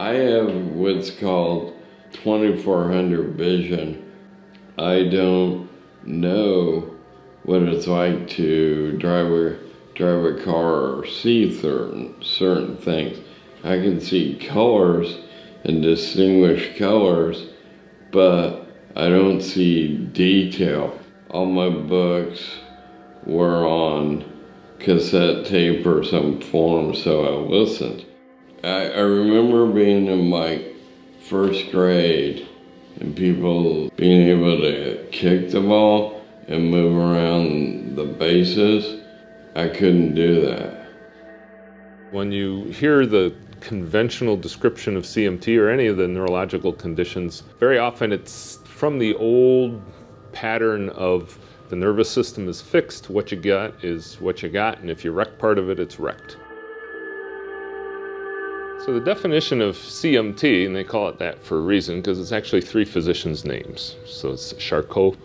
I have what's called 2400 vision. I don't know what it's like to drive a car or see certain things. I can see colors and distinguish colors, but I don't see detail. All my books were on cassette tape or some form, so I listened. I remember being in my first grade and people being able to kick the ball and move around the bases. I couldn't do that. When you hear the conventional description of CMT or any of the neurological conditions, very often it's from the old pattern of the nervous system is fixed, what you got is what you got, and if you wreck part of it, it's wrecked. So the definition of CMT, and they call it that for a reason, because it's actually three physicians' names. So it's Charcot,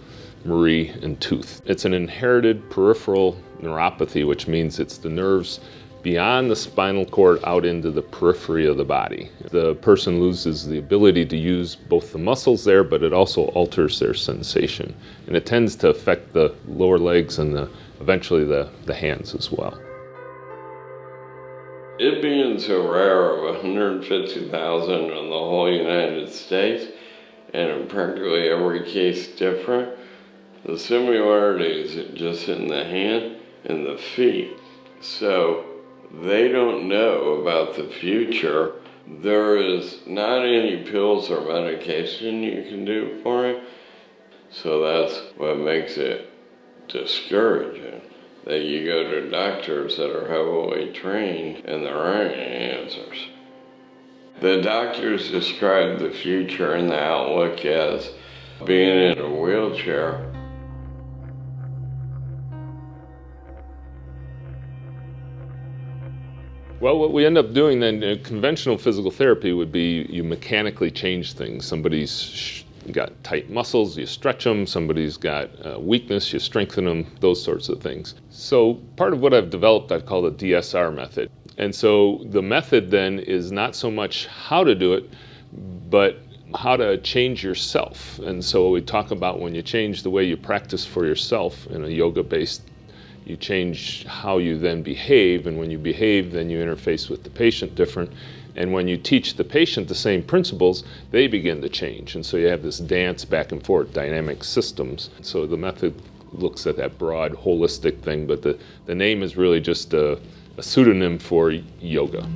Marie, and Tooth. It's an inherited peripheral neuropathy, which means it's the nerves beyond the spinal cord out into the periphery of the body. The person loses the ability to use both the muscles there, but it also alters their sensation. And it tends to affect the lower legs and eventually the hands as well. It being so rare of 150,000 in the whole United States, and in practically every case different, the similarities are just in the hand and the feet. So they don't know about the future. There is not any pills or medication you can do for it. So that's what makes it discouraging, that you go to doctors that are heavily trained and there aren't any answers. The doctors describe the future and the outlook as being in a wheelchair. Well, what we end up doing then, conventional physical therapy would be you mechanically change things. Somebody's got tight muscles, you stretch them. Somebody's got weakness, you strengthen them, those sorts of things. So part of what I've developed, I've called a DSR method. And so the method then is not so much how to do it, but how to change yourself. And so we talk about when you change the way you practice for yourself in a yoga-based, you change how you then behave, and when you behave, then you interface with the patient different. And when you teach the patient the same principles, they begin to change. And so you have this dance back and forth, dynamic systems. So the method looks at that broad, holistic thing, but the name is really just a pseudonym for yoga.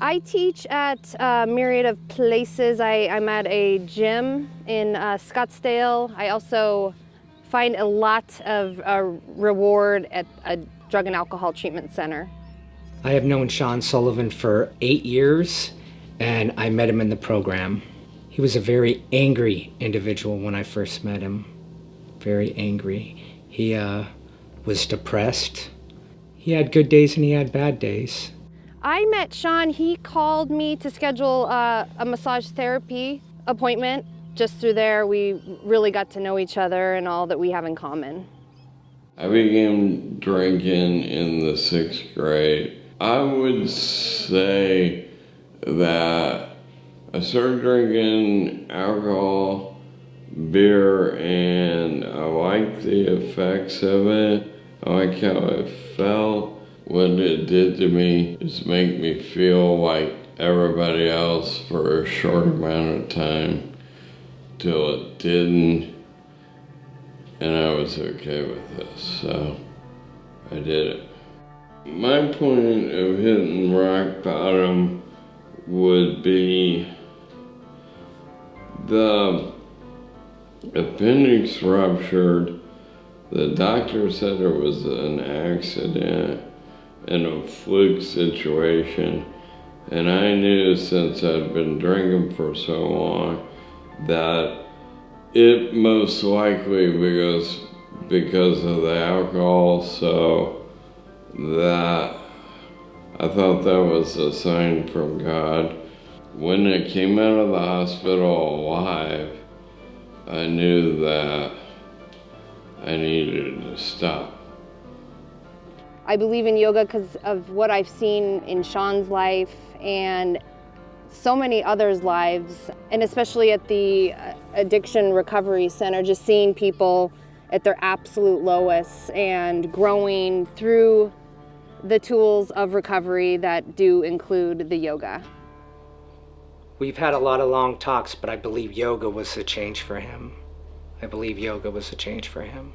I teach at a myriad of places. I'm at a gym in Scottsdale. I also find a lot of reward at a drug and alcohol treatment center. I have known Shawn Sullivan for 8 years, and I met him in the program. He was a very angry individual when I first met him. Very angry. He was depressed. He had good days and he had bad days. I met Shawn. He called me to schedule a massage therapy appointment. Just through there, we really got to know each other and all that we have in common. I began drinking in the 6th grade. I would say that I started drinking alcohol, beer, and I liked the effects of it. I liked how it felt. What it did to me is make me feel like everybody else for a short amount of time till it didn't, and I was okay with this, so I did it. My point of hitting rock bottom would be the appendix ruptured. The doctor said it was an accident and a fluke situation, and I knew since I'd been drinking for so long that it most likely because of the alcohol, so that I thought that was a sign from God. When I came out of the hospital alive, I knew that I needed to stop. I believe in yoga because of what I've seen in Shawn's life and so many others' lives, and especially at the Addiction Recovery Center, just seeing people at their absolute lowest and growing through the tools of recovery that do include the yoga. We've had a lot of long talks, but I believe yoga was the change for him. I believe yoga was the change for him.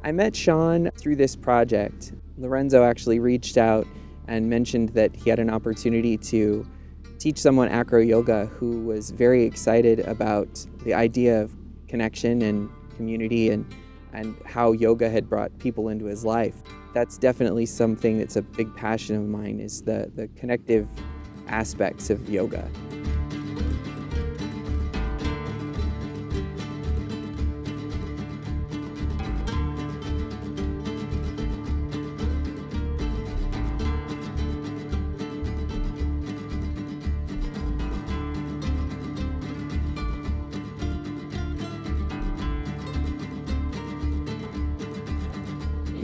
I met Shawn through this project. Lorenzo actually reached out and mentioned that he had an opportunity to teach someone Acro Yoga who was very excited about the idea of connection and community and how yoga had brought people into his life. That's definitely something that's a big passion of mine, is the connective aspects of yoga.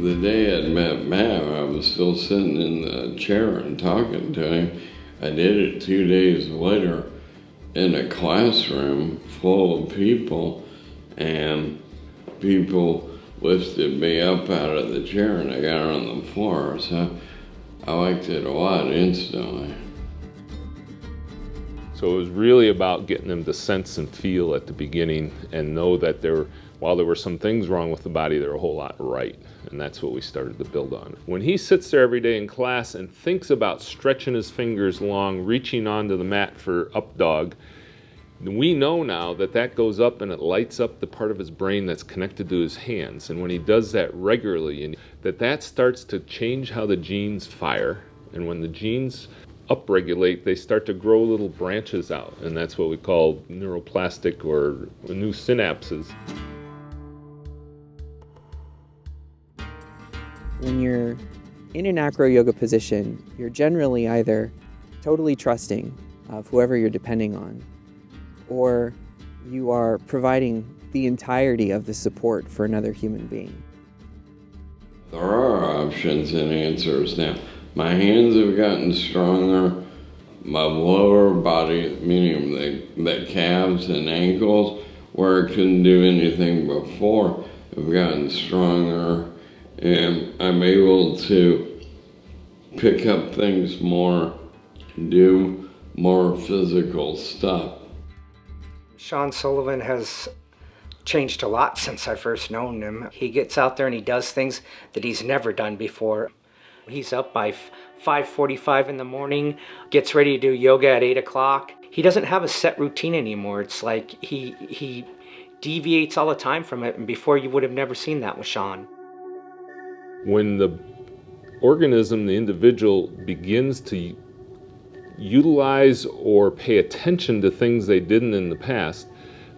The day I'd met Matt, I was still sitting in the chair and talking to him. I did it 2 days later in a classroom full of people, and people lifted me up out of the chair and I got on the floor. So I liked it a lot instantly. So it was really about getting them to sense and feel at the beginning and know that while there were some things wrong with the body, there were a whole lot right. And that's what we started to build on. When he sits there every day in class and thinks about stretching his fingers long, reaching onto the mat for up dog, we know now that that goes up and it lights up the part of his brain that's connected to his hands. And when he does that regularly, and that starts to change how the genes fire. And when the genes upregulate, they start to grow little branches out. And that's what we call neuroplastic or new synapses. When you're in an Acro Yoga position, you're generally either totally trusting of whoever you're depending on, or you are providing the entirety of the support for another human being. There are options and answers now. My hands have gotten stronger. My lower body, meaning the calves and ankles, where I couldn't do anything before, have gotten stronger. And I'm able to pick up things more, do more physical stuff. Shawn Sullivan has changed a lot since I first known him. He gets out there and he does things that he's never done before. He's up by 5:45 in the morning, gets ready to do yoga at 8 o'clock. He doesn't have a set routine anymore. It's like he deviates all the time from it, and before you would have never seen that with Shawn. When the organism, the individual, begins to utilize or pay attention to things they didn't in the past,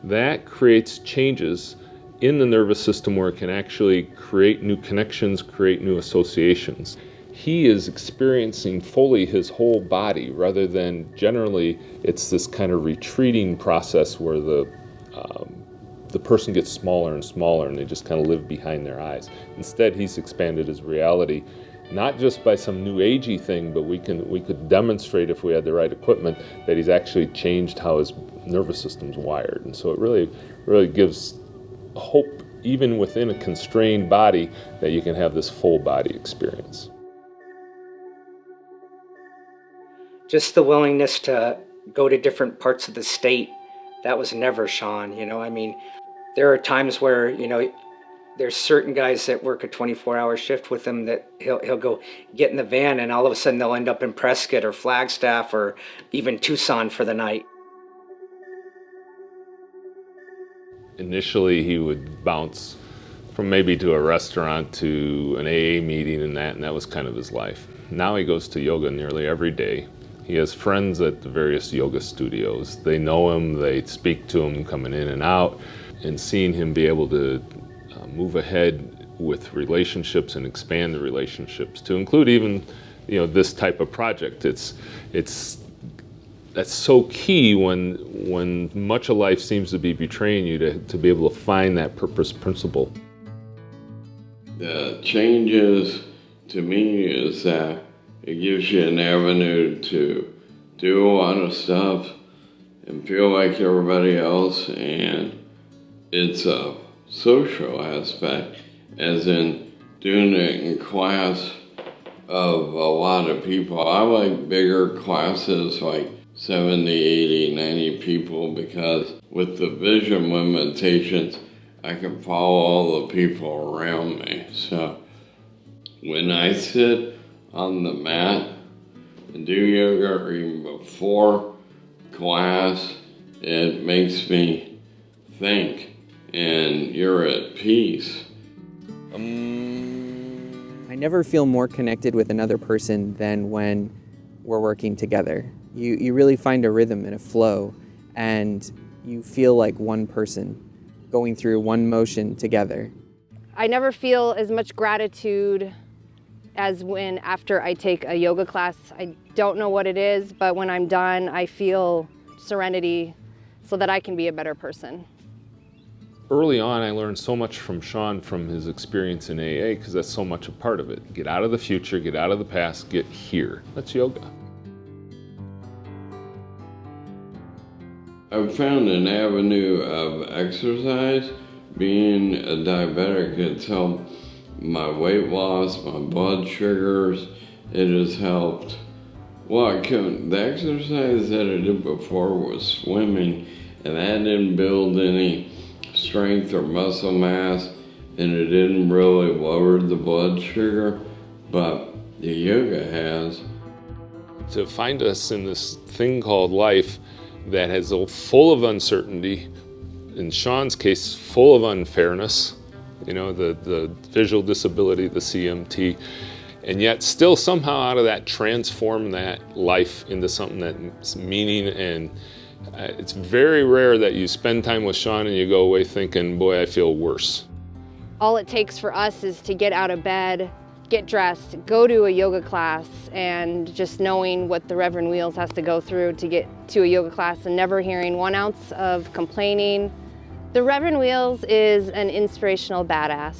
that creates changes in the nervous system where it can actually create new connections, create new associations. He is experiencing fully his whole body, rather than generally it's this kind of retreating process where the person gets smaller and smaller and they just kind of live behind their eyes. Instead, he's expanded his reality, not just by some new agey thing, but we could demonstrate, if we had the right equipment, that he's actually changed how his nervous system's wired. And so it really gives hope, even within a constrained body, that you can have this full body experience. Just the willingness to go to different parts of the state, that was never Shawn, I mean, there are times where, there's certain guys that work a 24-hour shift with him that he'll go get in the van and all of a sudden they'll end up in Prescott or Flagstaff or even Tucson for the night. Initially, he would bounce from maybe to a restaurant to an AA meeting and that was kind of his life. Now he goes to yoga nearly every day. He has friends at the various yoga studios. They know him, they speak to him coming in and out, and seeing him be able to move ahead with relationships and expand the relationships to include even, this type of project. That's so key when much of life seems to be betraying you to be able to find that purpose principle. The changes to me is that it gives you an avenue to do a lot of stuff and feel like everybody else, and it's a social aspect, as in doing it in class of a lot of people. I like bigger classes, like 70, 80, 90 people, because with the vision limitations, I can follow all the people around me. So when I sit on the mat and do yoga, or even before class, it makes me think, and you're at peace. I never feel more connected with another person than when we're working together. You really find a rhythm and a flow, and you feel like one person going through one motion together. I never feel as much gratitude as when after I take a yoga class. I don't know what it is, but when I'm done, I feel serenity so that I can be a better person. Early on, I learned so much from Shawn from his experience in AA, because that's so much a part of it. Get out of the future, get out of the past, get here. That's yoga. I've found an avenue of exercise. Being a diabetic, it's helped my weight loss, my blood sugars. It has helped. Well, the exercise that I did before was swimming, and that didn't build any strength or muscle mass, and it didn't really lower the blood sugar, but the yoga has. To find us in this thing called life that is full of uncertainty, in Shawn's case, full of unfairness, you know, the visual disability, the CMT, and yet still somehow out of that transform that life into something that's meaning. And it's very rare that you spend time with Shawn and you go away thinking, boy, I feel worse. All it takes for us is to get out of bed, get dressed, go to a yoga class, and just knowing what the Reverend Wheels has to go through to get to a yoga class and never hearing 1 ounce of complaining. The Reverend Wheels is an inspirational badass.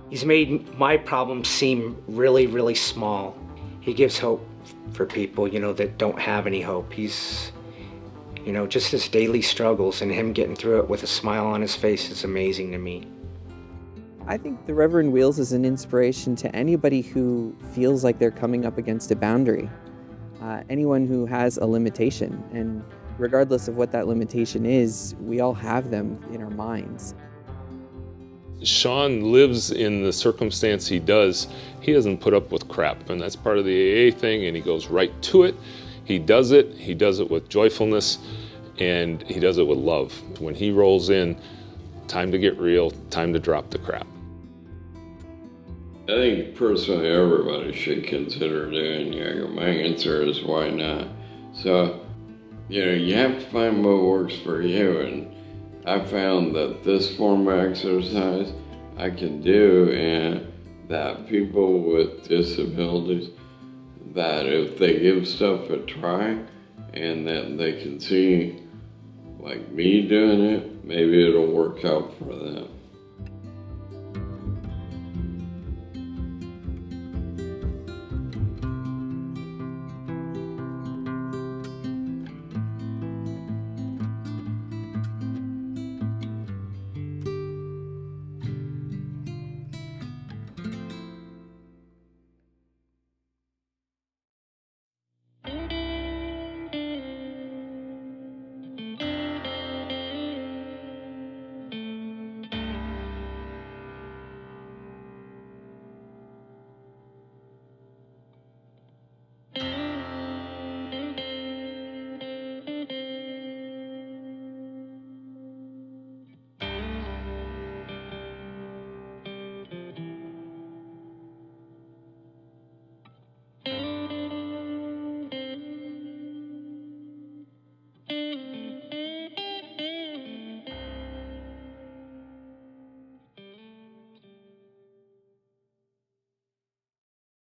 He's made my problems seem really, really small. He gives hope for people, you know, that don't have any hope. He's, you know, just his daily struggles and him getting through it with a smile on his face is amazing to me. I think the Reverend Wheels is an inspiration to anybody who feels like they're coming up against a boundary. Anyone who has a limitation, and regardless of what that limitation is, we all have them in our minds. Shawn lives in the circumstance he does. He doesn't put up with crap, and that's part of the AA thing, and he goes right to it. He does it with joyfulness, and he does it with love. When he rolls in, time to get real, time to drop the crap. I think personally everybody should consider doing yoga. My answer is why not? So, you know, you have to find what works for you, and I found that this form of exercise I can do, and that people with disabilities, that if they give stuff a try and that they can see like me doing it, maybe it'll work out for them.